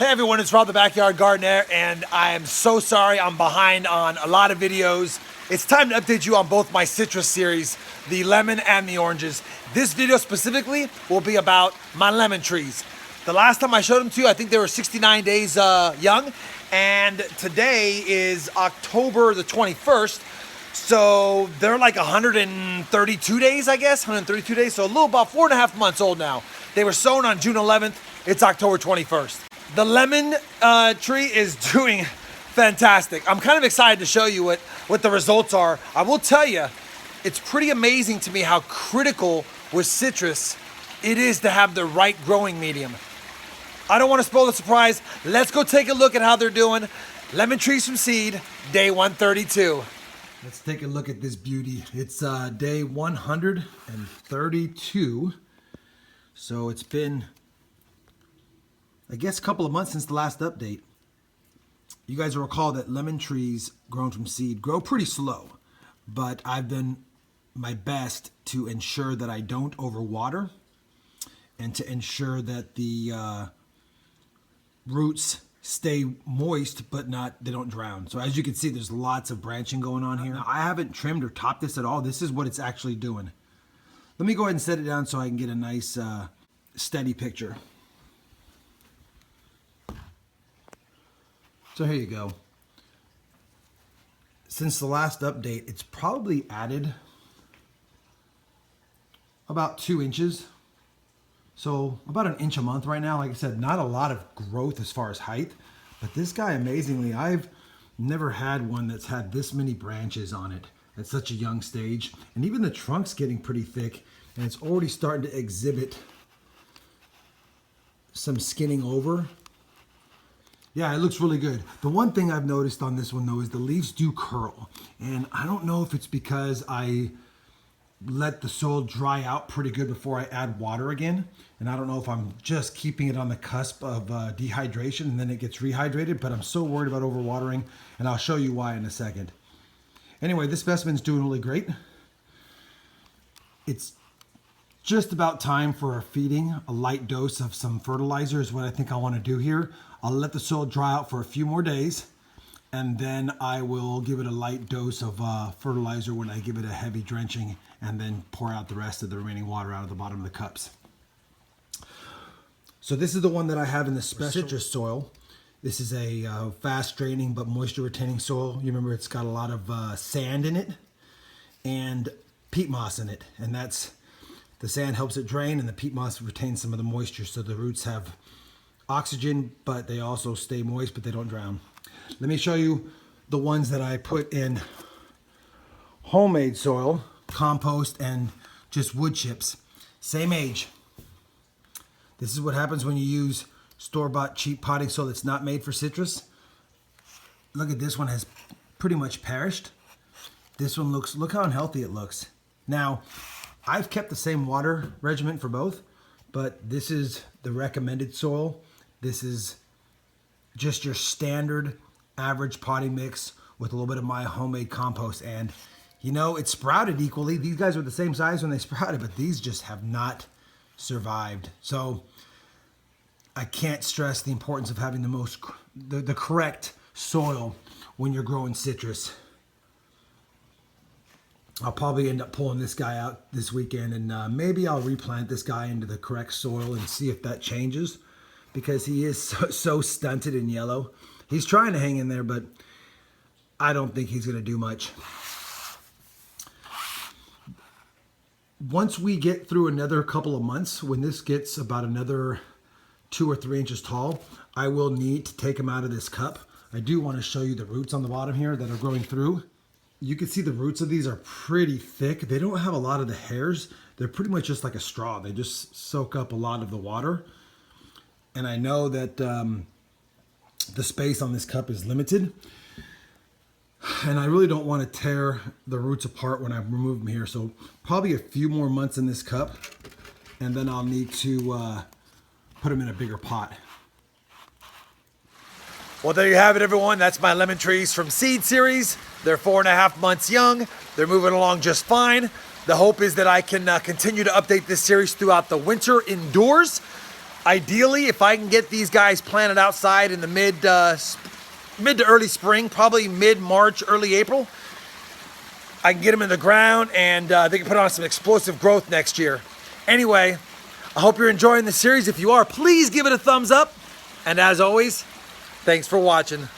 Hey everyone, it's Rob the Backyard Gardener, and I am so sorry I'm behind on a lot of videos. It's time to update you on both my citrus series, the lemon and the oranges. This video specifically will be about my lemon trees. The last time I showed them to you, I think they were 69 days young, and today is October the 21st, so they're like 132 days, I guess, 132 days, so a little about 4.5 months old now. They were sown on June 11th, it's October 21st. The lemon tree is doing fantastic. I'm kind of excited to show you what the results are. I will tell you, it's pretty amazing to me how critical with citrus it is to have the right growing medium. I don't want to spoil the surprise. Let's go take a look at how they're doing. Lemon trees from seed, day 132. Let's take a look at this beauty. It's day 132. So it's been, I guess, a couple of months since the last update. You guys will recall that lemon trees grown from seed grow pretty slow, but I've done my best to ensure that I don't overwater and to ensure that the roots stay moist, but they don't drown. So as you can see, there's lots of branching going on here. Now, I haven't trimmed or topped this at all. This is what it's actually doing. Let me go ahead and set it down so I can get a nice steady picture. So here you go. Since the last update, it's probably added about 2 inches. So about an inch a month right now. Like I said, not a lot of growth as far as height, but this guy, amazingly, I've never had one that's had this many branches on it at such a young stage. And even the trunk's getting pretty thick, and it's already starting to exhibit some skinning over. Yeah, it looks really good. The one thing I've noticed on this one though is the leaves do curl. And I don't know if it's because I let the soil dry out pretty good before I add water again. And I don't know if I'm just keeping it on the cusp of dehydration and then it gets rehydrated, but I'm so worried about overwatering, and I'll show you why in a second. Anyway, this specimen's doing really great. It's just about time for feeding. A light dose of some fertilizer is what I think I want to do here. I'll let the soil dry out for a few more days, and then I will give it a light dose of fertilizer when I give it a heavy drenching, and then pour out the rest of the remaining water out of the bottom of the cups. So this is the one that I have in the special citrus soil. This is a fast draining but moisture retaining soil. You remember it's got a lot of sand in it and peat moss in it, and that's the sand helps it drain, and the peat moss retains some of the moisture, so the roots have oxygen, but they also stay moist, but they don't drown. Let me show you the ones that I put in homemade soil, compost, and just wood chips. Same age. This is what happens when you use store-bought cheap potting soil that's not made for citrus. Look at this one, has pretty much perished. This one look how unhealthy it looks. Now, I've kept the same water regimen for both, but this is the recommended soil. This is just your standard average potting mix with a little bit of my homemade compost. And you know, it sprouted equally. These guys were the same size when they sprouted, but these just have not survived. So I can't stress the importance of having the correct soil when you're growing citrus. I'll probably end up pulling this guy out this weekend, and maybe I'll replant this guy into the correct soil and see if that changes, because he is so stunted and yellow. He's trying to hang in there, but I don't think he's going to do much. Once we get through another couple of months, when this gets about another 2 or 3 inches tall, I will need to take him out of this cup. I do want to show you the roots on the bottom here that are growing through. You can see the roots of these are pretty thick. They don't have a lot of the hairs. They're pretty much just like a straw. They just soak up a lot of the water. And I know that the space on this cup is limited. And I really don't want to tear the roots apart when I remove them here. So probably a few more months in this cup, and then I'll need to put them in a bigger pot. Well, there you have it, everyone. That's my lemon trees from seed series. They're 4.5 months young. They're moving along just fine. The hope is that I can continue to update this series throughout the winter indoors. Ideally, if I can get these guys planted outside in the mid to early spring, probably mid-March, early April, I can get them in the ground and they can put on some explosive growth next year. Anyway, I hope you're enjoying the series. If you are, please give it a thumbs up. And as always, thanks for watching.